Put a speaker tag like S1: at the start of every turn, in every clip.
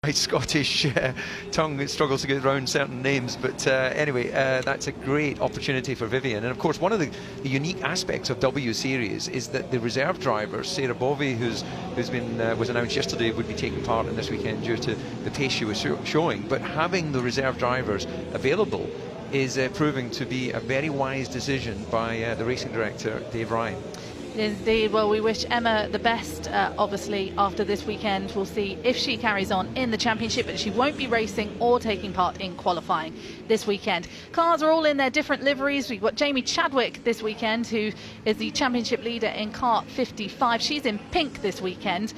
S1: My Scottish tongue struggles to get around certain names, but anyway, that's a great opportunity for Vivian. And of course, one of the unique aspects of W Series is that the reserve driver, Sarah Bovey, who's been was announced yesterday, would be taking part in this weekend due to the pace she was showing. But having the reserve drivers available is proving to be a very wise decision by the racing director, Dave Ryan.
S2: Indeed. Well, we wish Emma the best, obviously, after this weekend. We'll see if she carries on in the championship, but she won't be racing or taking part in qualifying this weekend. Cars are all in their different liveries. We've got Jamie Chadwick this weekend, who is the championship leader in car 55. She's in pink this weekend.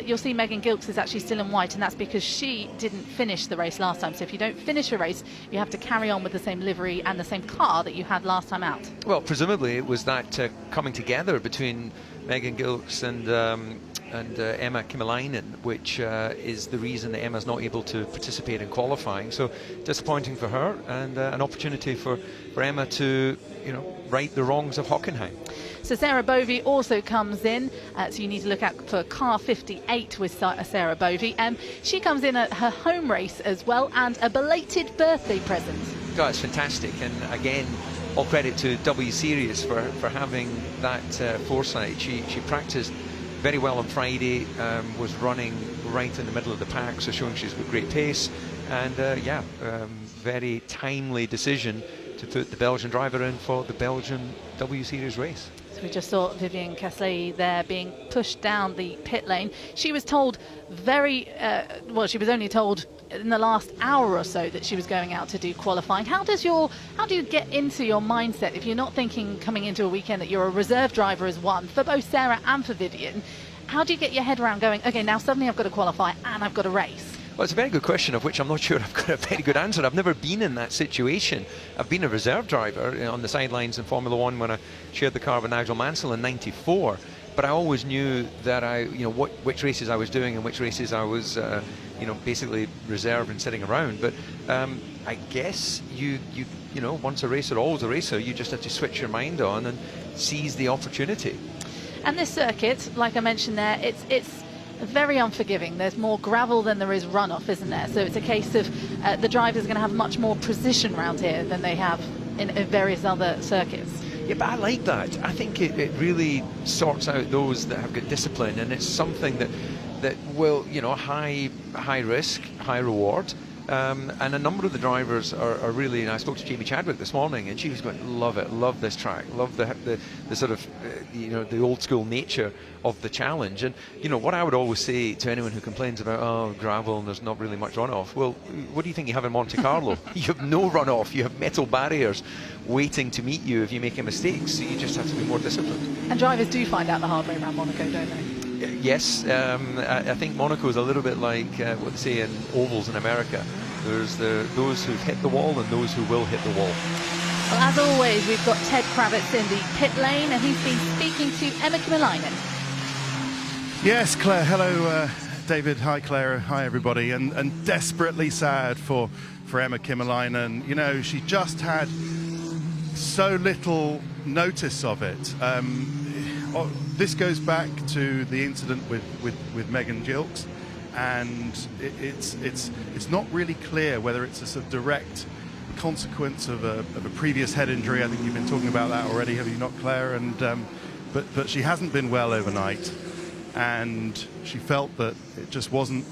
S2: You'll see Megan Gilks is actually still in white, and that's because she didn't finish the race last time. So if you don't finish a race, you have to carry on with the same livery and the same car that you had last time out.
S1: Well, presumably it was that coming together between Megan Gilks and Emma Kymäläinen, which is the reason that Emma's not able to participate in qualifying. So disappointing for her, and an opportunity for Emma to, right the wrongs of Hockenheim.
S2: So Sarah Bovey also comes in, so you need to look out for car 58 with Sarah Bovey. She comes in at her home race as well, and a belated birthday present.
S1: Oh, it's fantastic, and again, all credit to W Series for having that foresight. She practiced very well on Friday, was running right in the middle of the pack, so showing she's got great pace, and very timely decision to put the Belgian driver in for the Belgian W Series race.
S2: So we just saw Vivian Casley there being pushed down the pit lane. She was told she was only told in the last hour or so that she was going out to do qualifying. How do you get into your mindset if you're not thinking coming into a weekend that you're a reserve driver as one, for both Sarah and for Vivian? How do you get your head around going, okay, now suddenly I've got to qualify and I've got to race?
S1: Well, it's a very good question, of which I'm not sure I've got a very good answer. I've never been in that situation. I've been a reserve driver on the sidelines in Formula One when I shared the car with Nigel Mansell in '94. But I always knew that which races I was doing and which races I was, basically reserved and sitting around. But I guess you once a racer, always a racer. You just have to switch your mind on and seize the opportunity.
S2: And this circuit, like I mentioned there, it's very unforgiving. There's more gravel than there is runoff, isn't there? So it's a case of the drivers are going to have much more precision around here than they have in various other circuits.
S1: Yeah, but I like that. I think it really sorts out those that have got discipline, and it's something that will, high risk, high reward. And a number of the drivers are really, and I spoke to Jamie Chadwick this morning, and she was going, love it, love this track, love the sort of, the old school nature of the challenge. And, what I would always say to anyone who complains about, gravel and there's not really much runoff, well, what do you think you have in Monte Carlo? You have no runoff, you have metal barriers waiting to meet you if you make a mistake, so you just have to be more disciplined.
S2: And drivers do find out the hard way around Monaco, don't they?
S1: Yes, I think Monaco is a little bit like what they say in ovals in America. There's those who've hit the wall and those who will hit the wall.
S2: Well, as always, we've got Ted Kravitz in the pit lane, and he's been speaking to Emma Kymäläinen.
S3: Yes, Claire. Hello, David. Hi, Claire. Hi, everybody. And desperately sad for Emma Kymäläinen. She just had so little notice of it. This goes back to the incident with Megan Gilks, and it's not really clear whether it's a sort of direct consequence of a previous head injury. I think you've been talking about that already, have you not, Claire? And but she hasn't been well overnight, and she felt that it just wasn't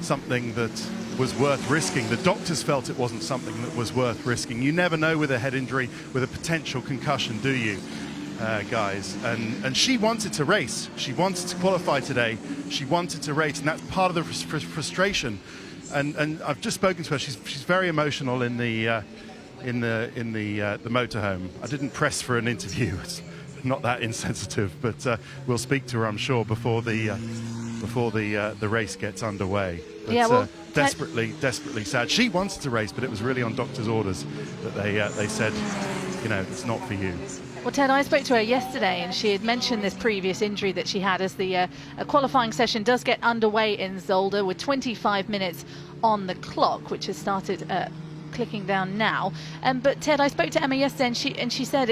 S3: something that was worth risking. The doctors felt it wasn't something that was worth risking. You never know with a head injury, with a potential concussion, do you? Guys, and she wanted to race. She wanted to qualify today. She wanted to race, and that's part of the frustration. And I've just spoken to her. She's very emotional in the motorhome. I didn't press for an interview. It's not that insensitive, but we'll speak to her, I'm sure, before the race gets underway. But,
S2: yeah, well,
S3: desperately sad. She wanted to race, but it was really on doctor's orders that they said, it's not for you.
S2: Well, Ted, I spoke to her yesterday, and she had mentioned this previous injury that she had as the qualifying session does get underway in Zolder with 25 minutes on the clock, which has started clicking down now. But Ted, I spoke to Emma yesterday, and she said,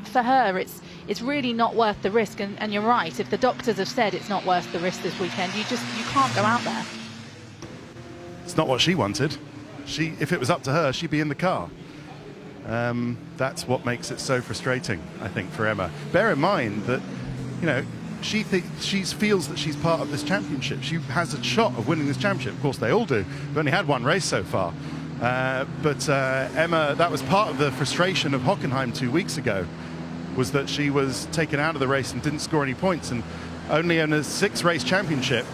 S2: for her, it's really not worth the risk. And you're right. If the doctors have said it's not worth the risk this weekend, you can't go out there.
S3: It's not what she wanted. If it was up to her, she'd be in the car. That's what makes it so frustrating, I think, for Emma. Bear in mind that, you know, she feels that she's part of this championship. She has a shot of winning this championship. Of course, they all do. We've only had one race so far. But Emma, that was part of the frustration of Hockenheim 2 weeks ago, was that she was taken out of the race and didn't score any points. And only in a 6-race championship,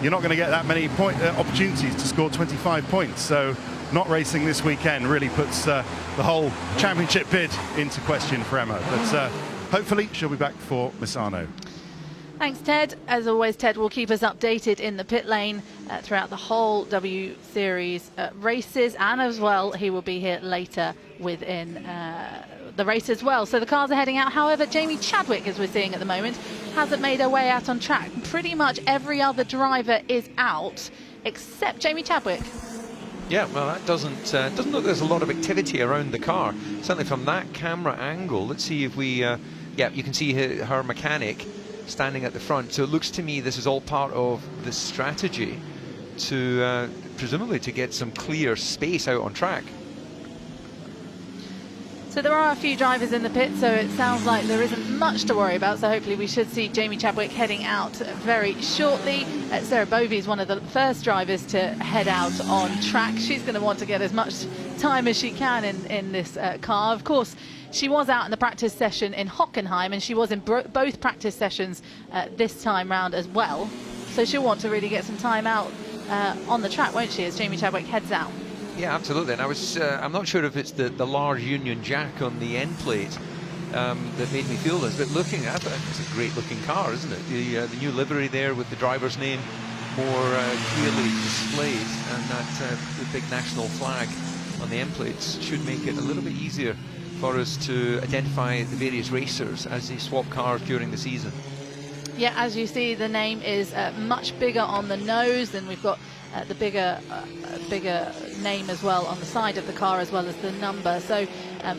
S3: you're not going to get that many opportunities to score 25 points. So not racing this weekend really puts the whole championship bid into question for Emma. But hopefully she'll be back for Misano.
S2: Thanks, Ted. As always, Ted will keep us updated in the pit lane throughout the whole W Series races, and as well, he will be here later within the race as well. So the cars are heading out. However, Jamie Chadwick, as we're seeing at the moment, hasn't made her way out on track. Pretty much every other driver is out except Jamie Chadwick.
S1: Yeah, well, that doesn't look like there's a lot of activity around the car. Certainly from that camera angle. Let's see if we... yeah, you can see her mechanic standing at the front. So it looks to me this is all part of the strategy to presumably to get some clear space out on track.
S2: So there are a few drivers in the pit, so it sounds like there isn't much to worry about. So hopefully we should see Jamie Chadwick heading out very shortly. Sarah Bovey is one of the first drivers to head out on track. She's going to want to get as much time as she can in this car. Of course, she was out in the practice session in Hockenheim, and she was in both practice sessions this time round as well. So she'll want to really get some time out on the track, won't she, as Jamie Chadwick heads out?
S1: Yeah, absolutely. And I'm not sure if it's the large Union Jack on the end plate that made me feel this, but looking at it, it's a great looking car, isn't it? The new livery there with the driver's name more clearly displayed, and that the big national flag on the end plates should make it a little bit easier for us to identify the various racers as they swap cars during the season.
S2: Yeah, as you see, the name is much bigger on the nose, and we've got the bigger name as well on the side of the car, as well as the number. So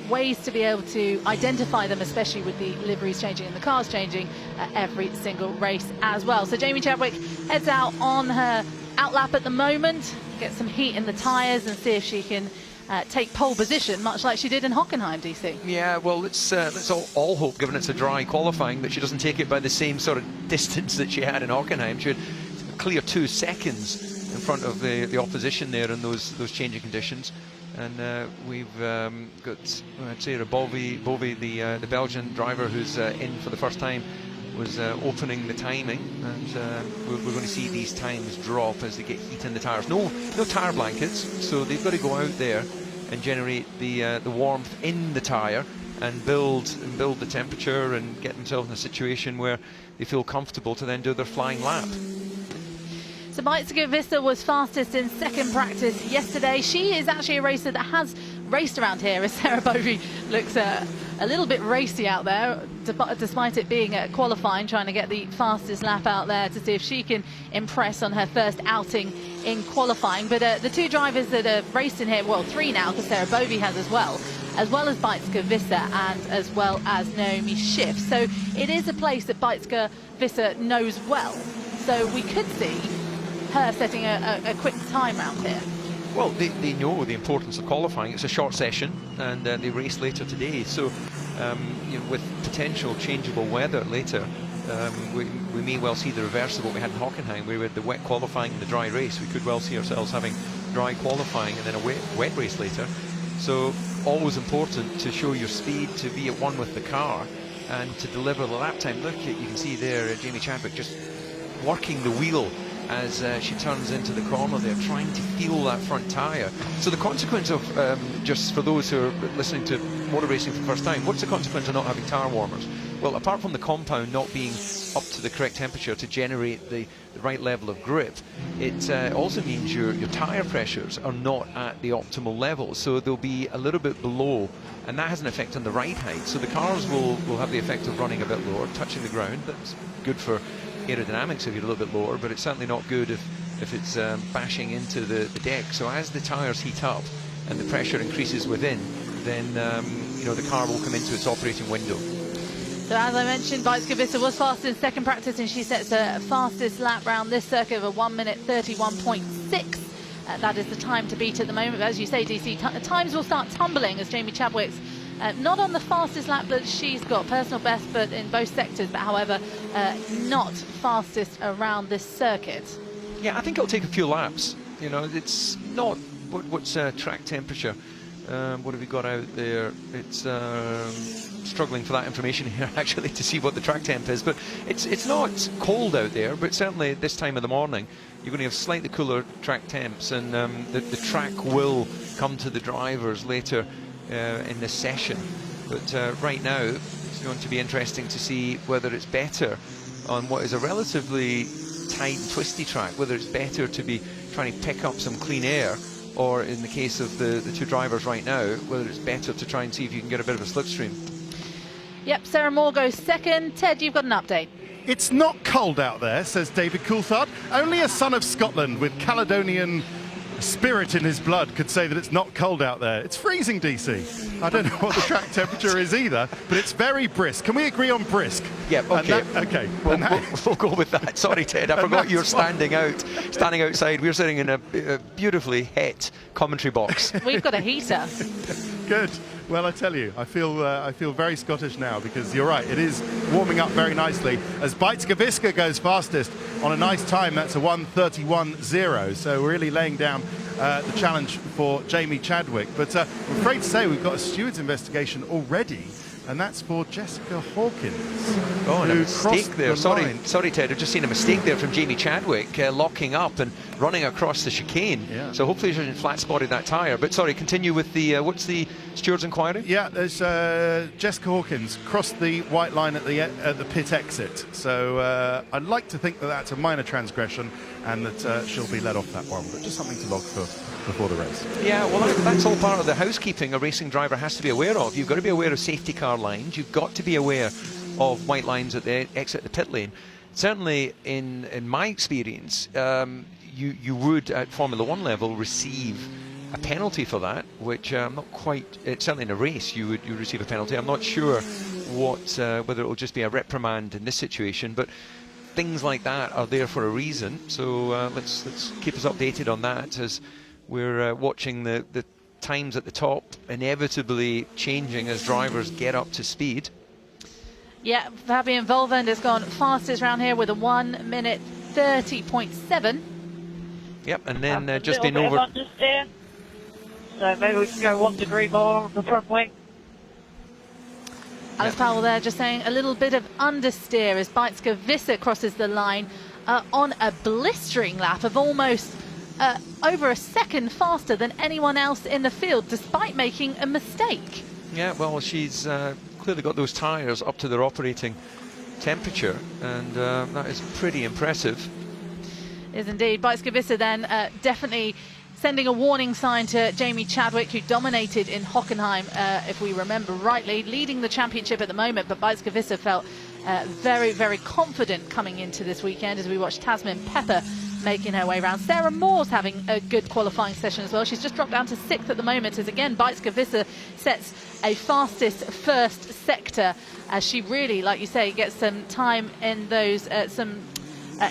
S2: ways to be able to identify them, especially with the liveries changing and the cars changing every single race as well. So Jamie Chadwick heads out on her outlap at the moment, get some heat in the tyres and see if she can take pole position, much like she did in Hockenheim, DC.
S1: Yeah, well, let's all hope, given it's a dry qualifying, that she doesn't take it by the same sort of distance that she had in Hockenheim. She had a clear 2 seconds in front of the opposition there in those changing conditions. And we've got, I'd say, Bovey, the Belgian driver who's in for the first time, was opening the timing, and we're going to see these times drop as they get heat in the tyres. No tyre blankets, so they've got to go out there and generate the warmth in the tyre and build the temperature and get themselves in a situation where they feel comfortable to then do their flying lap.
S2: So Beitske Visser was fastest in second practice yesterday. She is actually a racer that has raced around here, as Sarah Bovey looks a little bit racy out there, despite it being qualifying, trying to get the fastest lap out there to see if she can impress on her first outing in qualifying. But the 2 drivers that have raced in here, well, 3 now, because Sarah Bovey has as well as Beitske Visser and as well as Naomi Schiff. So it is a place that Beitske Visser knows well. So we could see her setting a quick time round here.
S1: Well, they know the importance of qualifying. It's a short session, and they race later today. So, you know, with potential changeable weather later, we may well see the reverse of what we had in Hockenheim, where we had the wet qualifying and the dry race. We could well see ourselves having dry qualifying and then a wet race later. So, always important to show your speed, to be at one with the car, and to deliver the lap time. Look, you can see there Jamie Chadwick just working the wheel as she turns into the corner there, trying to feel that front tyre. So the consequence of, just for those who are listening to motor racing for the first time, what's the consequence of not having tyre warmers? Well, apart from the compound not being up to the correct temperature to generate the right level of grip, it also means your tyre pressures are not at the optimal level, so they'll be a little bit below, and that has an effect on the ride height. So the cars will have the effect of running a bit lower, touching the ground. That's good for aerodynamics if you're a little bit lower, but it's certainly not good if it's bashing into the deck. So as the tyres heat up and the pressure increases within, then you know, the car will come into its operating window.
S2: So as I mentioned, Beitske Visser was fast in second practice, and she sets her fastest lap round this circuit of a 1 minute 31.6. That is the time to beat at the moment. But as you say, DC, times will start tumbling as Jamie Chadwick's not on the fastest lap that she's got, personal best, but in both sectors, but however, not fastest around this circuit.
S1: Yeah, I think it'll take a few laps. You know, it's not what's track temperature. What have we got out there? It's struggling for that information here actually to see what the track temp is, but it's not cold out there, but certainly this time of the morning you're going to have slightly cooler track temps, and the track will come to the drivers later in this session. But right now it's going to be interesting to see whether it's better on what is a relatively tight and twisty track, whether it's better to be trying to pick up some clean air, or in the case of the two drivers right now, whether it's better to try and see if you can get a bit of a slipstream.
S2: Yep, Sarah Moore goes second. Ted, you've got an update.
S3: It's not cold out there, says David Coulthard. Only a son of Scotland with Caledonian spirit in his blood could say that it's not cold out there. It's freezing, DC. I don't know what the track temperature is either, but it's very brisk. Can we agree on brisk?
S1: Yeah, okay.
S3: Okay.
S1: We'll go with that. Sorry, Ted, I forgot you're standing outside. We're sitting in a beautifully hot commentary box.
S2: We've got a heater.
S3: Good. Well, I tell you, I feel very Scottish now, because you're right, it is warming up very nicely as Bajtska goes fastest on a nice time. That's a 1:31.0, so really laying down the challenge for Jamie Chadwick. But I'm afraid to say we've got a steward's investigation already, and that's for Jessica Hawkins.
S1: Oh, and a mistake there. Sorry, Ted. I've just seen a mistake there from Jamie Chadwick, locking up and running across the chicane.
S3: Yeah.
S1: So hopefully she hasn't flat spotted that tyre. But sorry, continue with the what's the steward's inquiry?
S3: Yeah, there's Jessica Hawkins crossed the white line at the pit exit. So I'd like to think that that's a minor transgression, and that she'll be let off that one. But just something to log for before the race.
S1: Yeah, well, that's all part of the housekeeping a racing driver has to be aware of. You've got to be aware of safety car lines. You've got to be aware of white lines at the exit the pit lane. Certainly, in my experience, you would at Formula One level receive a penalty for that, which I'm not quite. Certainly in a race, you receive a penalty. I'm not sure whether it will just be a reprimand in this situation, but things like that are there for a reason. So let's keep us updated on that as we're watching the times at the top inevitably changing as drivers get up to speed.
S2: Yeah, Fabian Volvend has gone fastest round here with a 1:30.7.
S1: Yep, and then just been over.
S4: Understeer. So maybe we can go 1 degree more on the front wing.
S2: Alice Powell there just saying a little bit of understeer as Bajtska crosses the line on a blistering lap of almost over a second faster than anyone else in the field, despite making a mistake.
S1: Yeah, well, she's clearly got those tyres up to their operating temperature, and that is pretty impressive.
S2: Is indeed. Bajtska then definitely sending a warning sign to Jamie Chadwick, who dominated in Hockenheim, if we remember rightly, leading the championship at the moment. But Bajtska felt very, very confident coming into this weekend as we watched Tasmin Pepper making her way around. Sarah Moore's having a good qualifying session as well. She's just dropped down to 6th at the moment as, again, Bajtska sets a fastest first sector as she really, like you say, gets some time in those,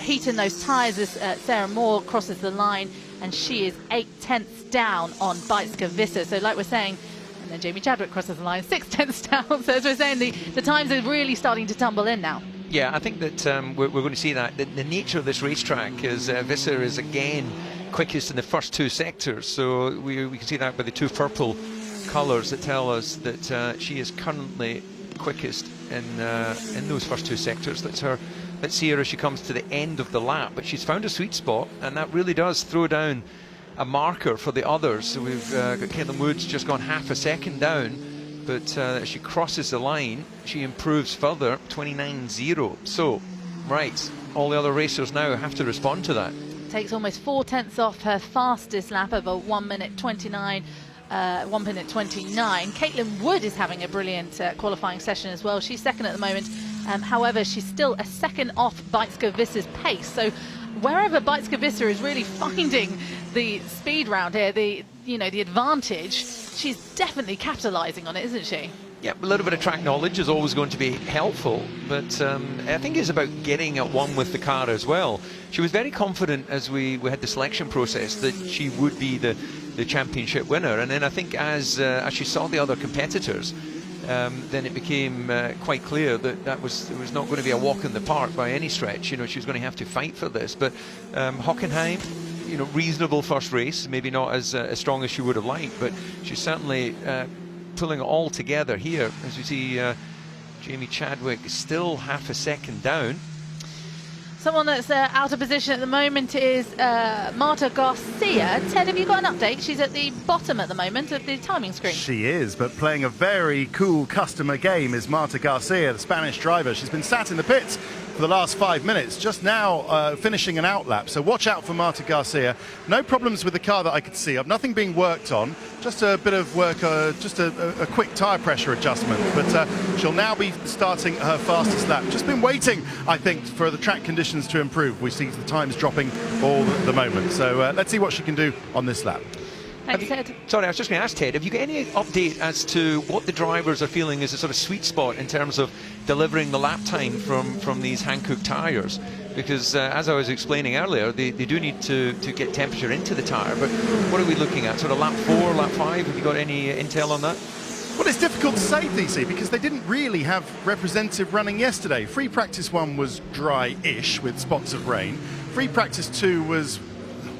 S2: heat in those tyres as Sarah Moore crosses the line, and she is 8/10 down on Bajtska. So like we're saying, and then Jamie Chadwick crosses the line 6/10 down. So as we're saying, the times are really starting to tumble in now.
S1: Yeah, I think that we're going to see that. The nature of this racetrack is Visser is again quickest in the first two sectors. So we can see that by the two purple colours that tell us that she is currently quickest in those first two sectors. Let's see her as she comes to the end of the lap. But she's found a sweet spot, and that really does throw down a marker for the others. So we've got Caitlin Woods just gone half a second down. But as she crosses the line, she improves further, 29.0. So, right, all the other racers now have to respond to that.
S2: Takes almost 4/10 off her fastest lap of a 1:29. 1:29. Caitlin Wood is having a brilliant qualifying session as well. She's second at the moment. However, she's still a second off Bajtska pace. So wherever Bajtska is really finding the speed round here, the advantage, she's definitely capitalising on it, isn't she?
S1: Yeah, a little bit of track knowledge is always going to be helpful, but I think it's about getting at one with the car as well. She was very confident as we had the selection process that she would be the championship winner, and then I think as she saw the other competitors, then it became quite clear that it was not going to be a walk in the park by any stretch. You know, she was going to have to fight for this. But Hockenheim, you know, reasonable first race, maybe not as strong as she would have liked, but she's certainly pulling it all together here. As you see, Jamie Chadwick still half a second down.
S2: Someone that's out of position at the moment is Marta Garcia. Ted, have you got an update? She's at the bottom at the moment of the timing screen.
S3: She is, but playing a very cool customer game is Marta Garcia, the Spanish driver. She's been sat in the pits for the last 5 minutes, just now finishing an outlap. So watch out for Marta Garcia. No problems with the car that I could see of, nothing being worked on, just a bit of work, just a quick tyre pressure adjustment. But she'll now be starting her fastest lap. Just been waiting, I think, for the track conditions to improve. We see the times dropping all the moment. So let's see what she can do on this lap.
S2: Thanks, Ted.
S1: Sorry, I was just going to ask Ted, have you got any update as to what the drivers are feeling is a sort of sweet spot in terms of delivering the lap time from these Hankook tyres? Because as I was explaining earlier, they do need to get temperature into the tyre, but what are we looking at? Sort of lap 4, lap 5? Have you got any intel on that?
S3: Well, it's difficult to say, DC, because they didn't really have representative running yesterday. Free practice 1 was dry-ish with spots of rain. Free practice 2 was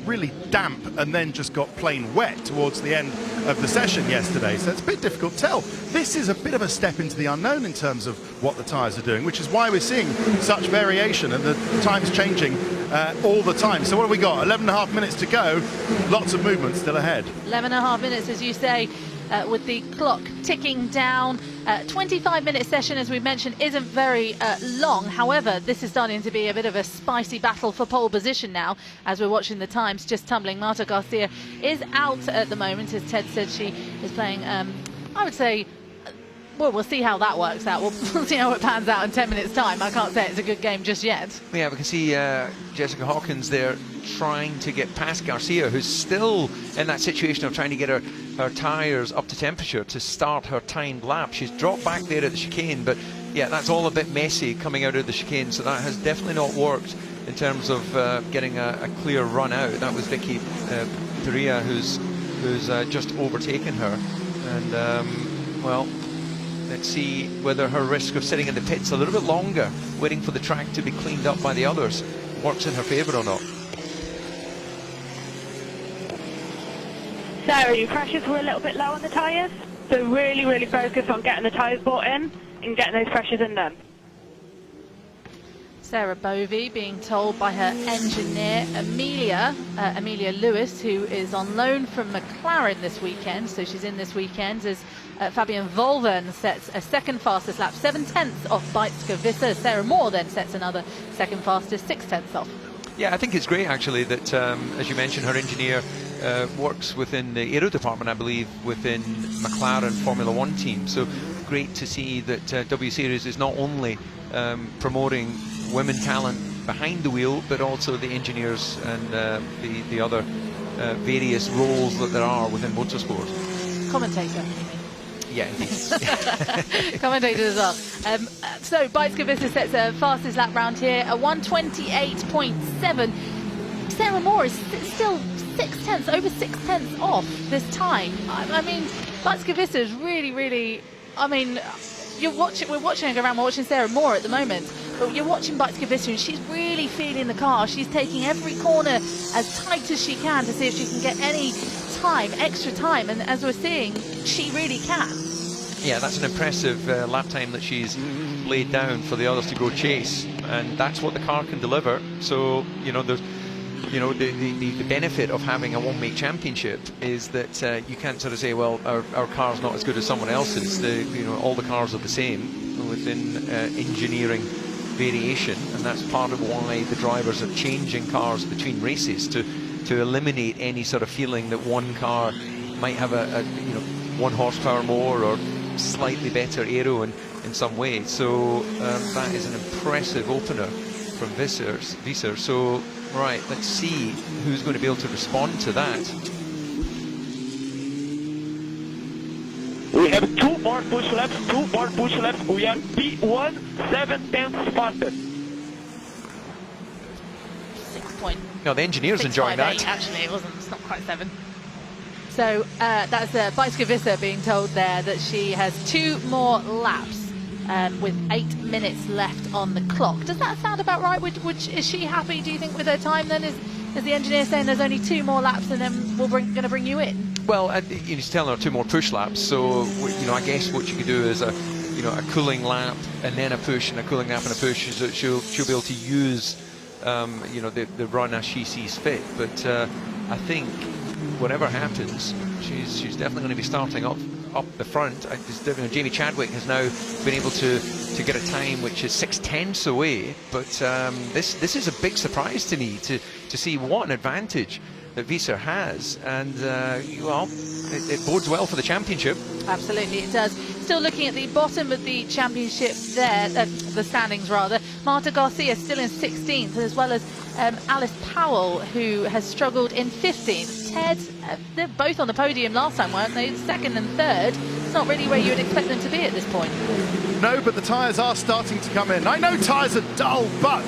S3: really damp and then just got plain wet towards the end of the session yesterday, so it's a bit difficult to tell. This is a bit of a step into the unknown in terms of what the tyres are doing, which is why we're seeing such variation and the time's changing all the time. So what have we got? 11.5 minutes to go, lots of movement still ahead.
S2: 11.5 minutes, as you say, with the clock ticking down. 25-minute session, as we mentioned, isn't very long. However, this is starting to be a bit of a spicy battle for pole position now, as we're watching the times just tumbling. Marta Garcia is out at the moment. As Ted said, she is playing, I would say, well, we'll see how that works out. We'll see how it pans out in 10 minutes' time. I can't say it's a good game just yet.
S1: Yeah, we can see Jessica Hawkins there trying to get past Garcia, who's still in that situation of trying to get her tyres up to temperature to start her timed lap. She's dropped back there at the chicane, but yeah, that's all a bit messy coming out of the chicane, so that has definitely not worked in terms of getting a clear run out. That was Vicky Perea who's just overtaken her, and well, let's see whether her risk of sitting in the pits a little bit longer, waiting for the track to be cleaned up by the others, works in her favour or not.
S4: Sarah, your pressures were a little bit low on the tyres, so really focus on getting the tyres brought in and getting those pressures in them.
S2: Sarah Bovey being told by her engineer Amelia Lewis, who is on loan from McLaren this weekend, so she's in this weekend, as Fabian Volvern sets a second fastest lap, 7/10 off Beitske Visser. Sarah Moore then sets another second fastest, 6/10 off.
S1: Yeah, I think it's great actually that, as you mentioned, her engineer works within the aero department, I believe, within McLaren Formula One team. So great to see that W Series is not only promoting women talent behind the wheel, but also the engineers and the other various roles that there are within motorsport.
S2: Commentator.
S1: Yeah, indeed.
S2: Commentator as well. So Beitske Visser sets a fastest lap round here, a 1:28.7. Sarah Moore is still 6/10, over 6/10 off this time. I mean, Beitske Visser is really. I mean, we're watching her go around. We're watching Sarah Moore at the moment, but you're watching Beitske Visser, and she's really feeling the car. She's taking every corner as tight as she can to see if she can get any extra time, and as we're seeing, she really can.
S1: Yeah, that's an impressive lap time that she's laid down for the others to go chase, and that's what the car can deliver. So, you know, there's, you know, the benefit of having a one-make championship is that you can't sort of say, well, our car's not as good as someone else's. You know, all the cars are the same within engineering variation, and that's part of why the drivers are changing cars between races to eliminate any sort of feeling that one car might have a 1 horsepower more or slightly better aero in some way. So that is an impressive opener from Visser. So right, let's see who's going to be able to respond to that.
S5: We have 2 more push laps, 2 more push laps. We are P1, 7/10 faster.
S2: 6.658.
S1: No, the engineer's enjoying that.
S2: Actually, it wasn't. It's not quite 7. So that's Bicycle being told there that she has 2 more laps with 8 minutes left on the clock. Does that sound about right? Is she happy, do you think, with her time then? Is the engineer saying there's only 2 more laps and then we're going to bring you in?
S1: Well, he's telling her 2 more push laps. So, I guess what you could do is a cooling lap and then a push and a cooling lap and a push. So she'll be able to use, the run as she sees fit. But I think whatever happens, she's definitely going to be starting up the front. Jamie Chadwick has now been able to get a time which is 6/10 away, but this is a big surprise to me to see what an advantage that Visser has, and it bodes well for the championship.
S2: Absolutely, it does. Still looking at the bottom of the championship there, the standings rather. Marta Garcia still in 16th, as well as Alice Powell, who has struggled in 15th. Ted, they're both on the podium last time, weren't they? 2nd and 3rd. It's not really where you would expect them to be at this point.
S3: No, but the tyres are starting to come in. I know tyres are dull, but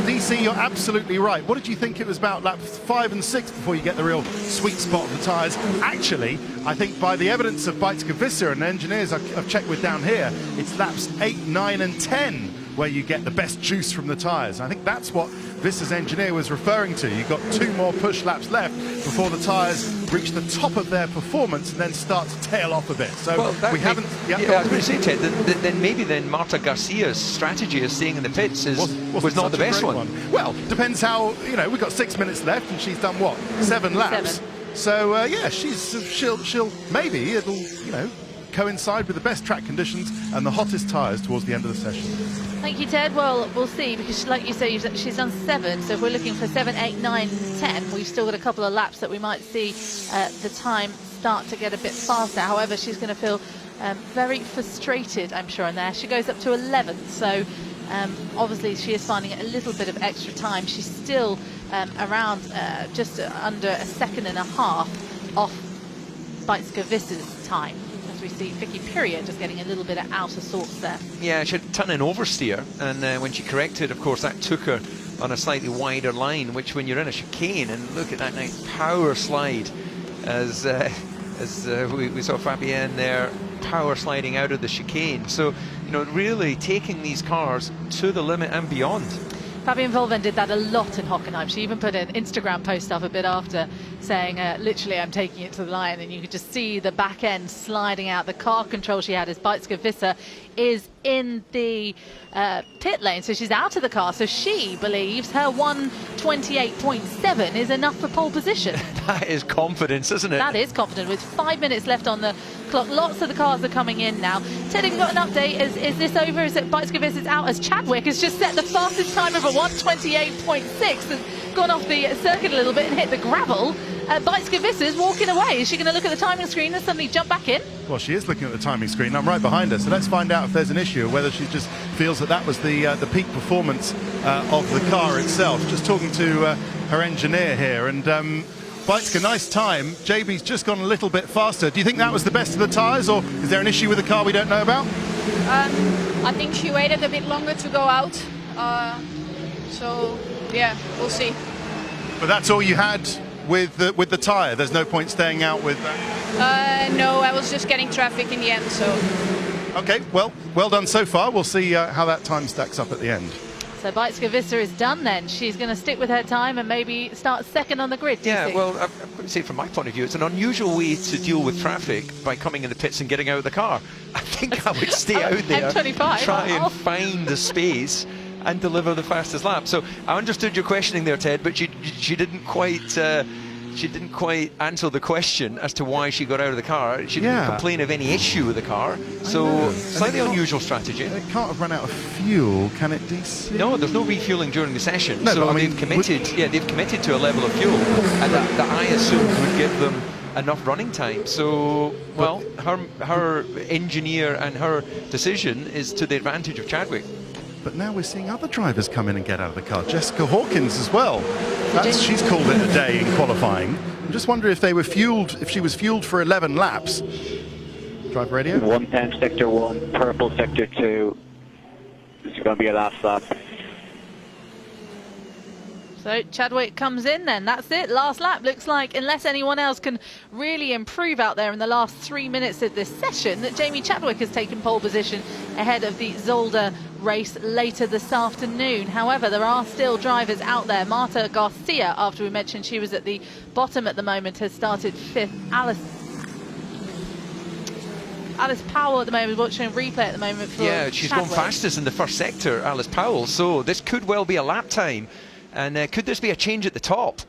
S3: DC, you're absolutely right. What did you think it was about laps 5 and 6 before you get the real sweet spot of the tyres? Actually, I think by the evidence of Visser and engineers I've checked with down here, it's laps 8, 9 and 10 where you get the best juice from the tyres. I think that's what Visser's engineer was referring to. You've got 2 more push laps left before the tyres reach the top of their performance and then start to tail off a bit. So we haven't...
S1: I was going to say, Ted, then maybe Marta Garcia's strategy of staying in the pits was not the best one.
S3: Well, depends how, we've got 6 minutes left and she's done what? 7 laps.
S2: 7.
S3: So yeah, she'll maybe it'll coincide with the best track conditions and the hottest tyres towards the end of the session.
S2: Thank you, Ted. Well, we'll see, because like you say, she's done 7, so if we're looking for 7, 8, 9, 10, we've still got a couple of laps that we might see the time start to get a bit faster. However, she's going to feel very frustrated, I'm sure, in there. She goes up to 11th, so obviously she is finding a little bit of extra time. She's still around just under a 1.5 seconds off Bicycle-Visser's time. We see Vicky Period just getting a little bit out of sorts there. Yeah,
S1: she had a ton in oversteer, and when she corrected, of course, that took her on a slightly wider line, which when you're in a chicane, and look at that nice power slide as we saw Fabienne there power sliding out of the chicane. So, really taking these cars to the limit and beyond.
S2: Fabienne Volven did that a lot in Hockenheim. She even put an Instagram post up a bit after saying, literally, I'm taking it to the line, and you could just see the back end sliding out. The car control she had as Bicycle-Visser is in the pit lane, so she's out of the car. So she believes her 1:28.7 is enough for pole position.
S1: That is confidence, isn't it?
S2: That is confident, with 5 minutes left on the clock. Lots of the cars are coming in now. Ted, have you got an update? Is this over? Is it Bicycle-Visser's out, as Chadwick has just set the fastest time of a 1:28.6 and gone off the circuit a little bit and hit the gravel? Bicycle-Visser's walking away. Is she going to look at the timing screen and suddenly jump back in?
S3: Well, she is looking at the timing screen. I'm right behind her, so let's find out if there's an issue, or whether she just feels that was the peak performance of the car itself. Just talking to her engineer here, and Bicycle, nice time. JB's just gone a little bit faster. Do you think that was the best of the tyres, or is there an issue with the car we don't know about?
S6: I think she waited a bit longer to go out. So, yeah, we'll see.
S3: But that's all you had with the tyre? There's no point staying out with that?
S6: No, I was just getting traffic in the end, so...
S3: Okay, well done so far. We'll see how that time stacks up at the end.
S2: So Bicycle-Visser is done then. She's going to stick with her time and maybe start 2nd on the grid.
S1: Yeah, well, I would say from my point of view, it's an unusual way to deal with traffic by coming in the pits and getting out of the car. I think I would stay out there,
S2: M25,
S1: try and find the space and deliver the fastest lap. So I understood your questioning there, Ted, but she didn't quite answer the question as to why she got out of the car. She didn't complain of any issue with the car. So slightly unusual strategy.
S3: It can't have run out of fuel, can it, DC?
S1: No, there's no refueling during the session.
S3: No,
S1: so they've committed. They've committed to a level of fuel, and that I assumed would give them enough running time. So, well, her engineer and her decision is to the advantage of Chadwick.
S3: But now we're seeing other drivers come in and get out of the car. Jessica Hawkins as well. She's called it a day in qualifying. I'm just wondering if they were fueled, if she was fueled for 11 laps. Drive radio.
S5: 110 sector 1, purple sector 2. This is going to be a last lap.
S2: So Chadwick comes in then, that's it, last lap. Looks like, unless anyone else can really improve out there in the last 3 minutes of this session, that Jamie Chadwick has taken pole position ahead of the Zolder race later this afternoon. However, there are still drivers out there. Marta Garcia, after we mentioned she was at the bottom at the moment, has started 5th. Alice Powell at the moment, watching a replay at the moment for
S1: she's
S2: Chadwick.
S1: gone fastest in the first sector, Alice Powell, so this could well be a lap time. And could this be a change at the top?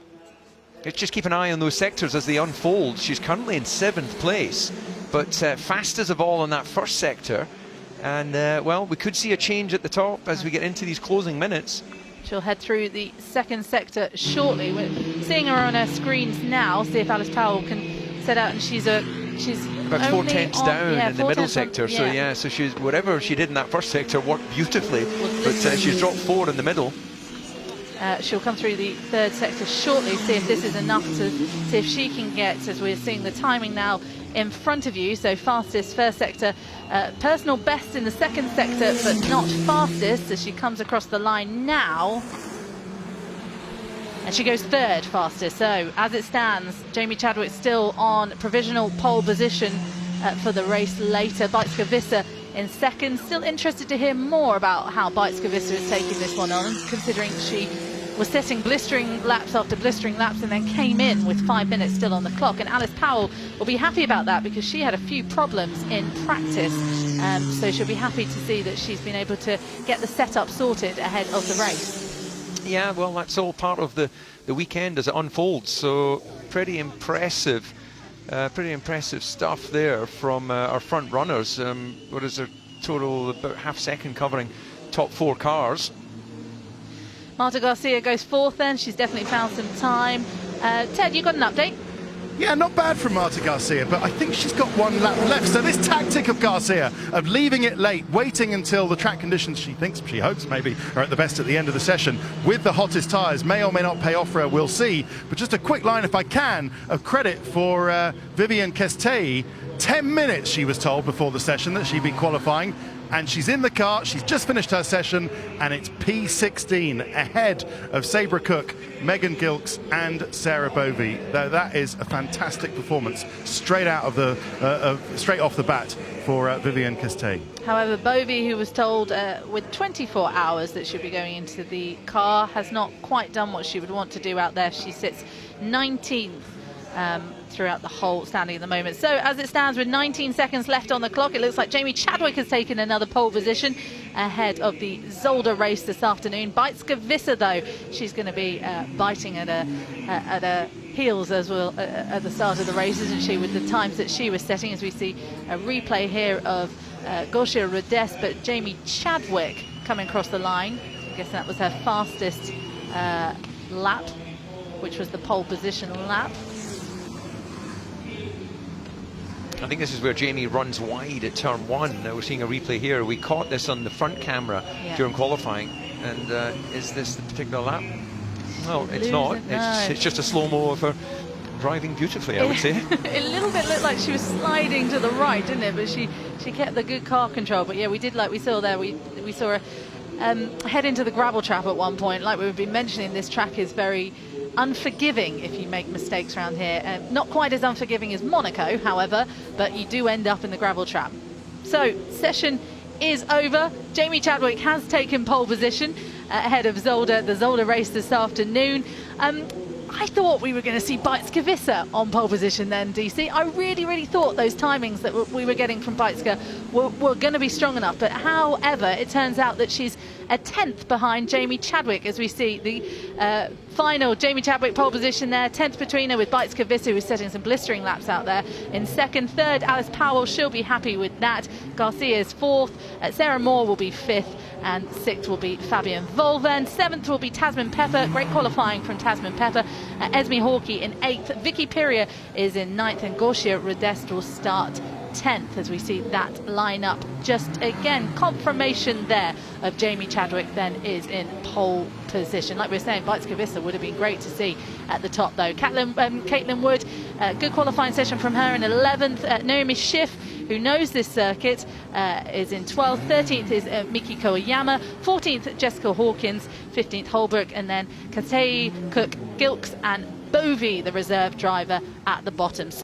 S1: Let's just keep an eye on those sectors as they unfold. She's currently in 7th place, but fastest of all in that first sector. And, well, we could see a change at the top as we get into these closing minutes.
S2: She'll head through the second sector shortly. We're seeing her on her screens now, see if Alice Powell can set out, and she's
S1: about 4 tenths down in the middle sector. So she's, whatever she did in that first sector worked beautifully, but she's dropped 4 in the middle.
S2: She'll come through the third sector shortly, see if this is enough to see if she can get, as we're seeing the timing now in front of you. So fastest first sector, personal best in the second sector, but not fastest as she comes across the line now. And she goes 3rd fastest. So as it stands, Jamie Chadwick still on provisional pole position for the race later. Bijtske-Visser in 2nd. Still interested to hear more about how Bijtske-Visser is taking this one on, considering she was setting blistering laps after blistering laps and then came in with 5 minutes still on the clock. And Alice Powell will be happy about that because she had a few problems in practice. So she'll be happy to see that she's been able to get the setup sorted ahead of the race.
S1: Yeah, well, that's all part of the weekend as it unfolds. So pretty impressive stuff there from our front runners. What is their total? About half second covering top 4 cars.
S2: Marta Garcia goes 4th then. She's definitely found some time. Ted, you got an update?
S3: Yeah, not bad from Marta Garcia, but I think she's got 1 lap left. So this tactic of Garcia, of leaving it late, waiting until the track conditions she hopes maybe are at the best at the end of the session, with the hottest tyres, may or may not pay off for her, we'll see. But just a quick line, if I can, of credit for Vivian Kestei. 10 minutes, she was told before the session that she'd be qualifying. And she's in the car, she's just finished her session, and it's P16 ahead of Sabra Cook, Megan Gilks and Sarah Bovey. Though that is a fantastic performance straight off the bat for Vivian Kestei.
S2: However, Bovey, who was told with 24 hours that she'd be going into the car, has not quite done what she would want to do out there. She sits 19th throughout the whole standing at the moment. So as it stands with 19 seconds left on the clock, it looks like Jamie Chadwick has taken another pole position ahead of the Zolder race this afternoon. Bijtske-Visser, though, she's going to be biting at her heels as well at the start of the race, isn't she, with the times that she was setting, as we see a replay here of Gosia Rodest, but Jamie Chadwick coming across the line. I guess that was her fastest lap, which was the pole position lap.
S1: I think this is where Jamie runs wide at turn 1. Now we're seeing a replay here. We caught this on the front camera during qualifying. And is this the particular lap? No, it's not. It's just a slow-mo of her driving beautifully, I would say.
S2: It a little bit looked like she was sliding to the right, didn't it? But she kept the good car control. But yeah, we did, like we saw there, we saw her head into the gravel trap at one point. Like we've been mentioning, this track is very unforgiving if you make mistakes around here. Not quite as unforgiving as Monaco, however, but you do end up in the gravel trap. So session is over. Jamie Chadwick has taken pole position ahead of Zolder, the Zolder race this afternoon. I thought we were going to see Bijtske-Visser on pole position then, DC. I really thought those timings that we were getting from Bijtske were going to be strong enough. But however, it turns out that she's a 10th behind Jamie Chadwick, as we see the final Jamie Chadwick pole position there. 10th between her with Bijtske-Visser, who's setting some blistering laps out there in 2nd. 3rd, Alice Powell, she'll be happy with that. Garcia's 4th. Sarah Moore will be 5th. And 6th will be Fabian Volven. 7th will be Tasman Pepper. Great qualifying from Tasman Pepper. Esme Hawkey in 8th. Vicky Perrier is in 9th. And Gosia Rodest will start 10th, as we see that lineup. Just again, confirmation there of Jamie Chadwick then is in pole position. Like we were saying, Bijtske-Visser would have been great to see at the top, though. Caitlin Wood, good qualifying session from her in 11th. Naomi Schiff, who knows this circuit, is in 12th. 13th is Miki Koyama. 14th, Jessica Hawkins. 15th, Holbrook. And then Katei, Cook, Gilks and Bovey, the reserve driver, at the bottom.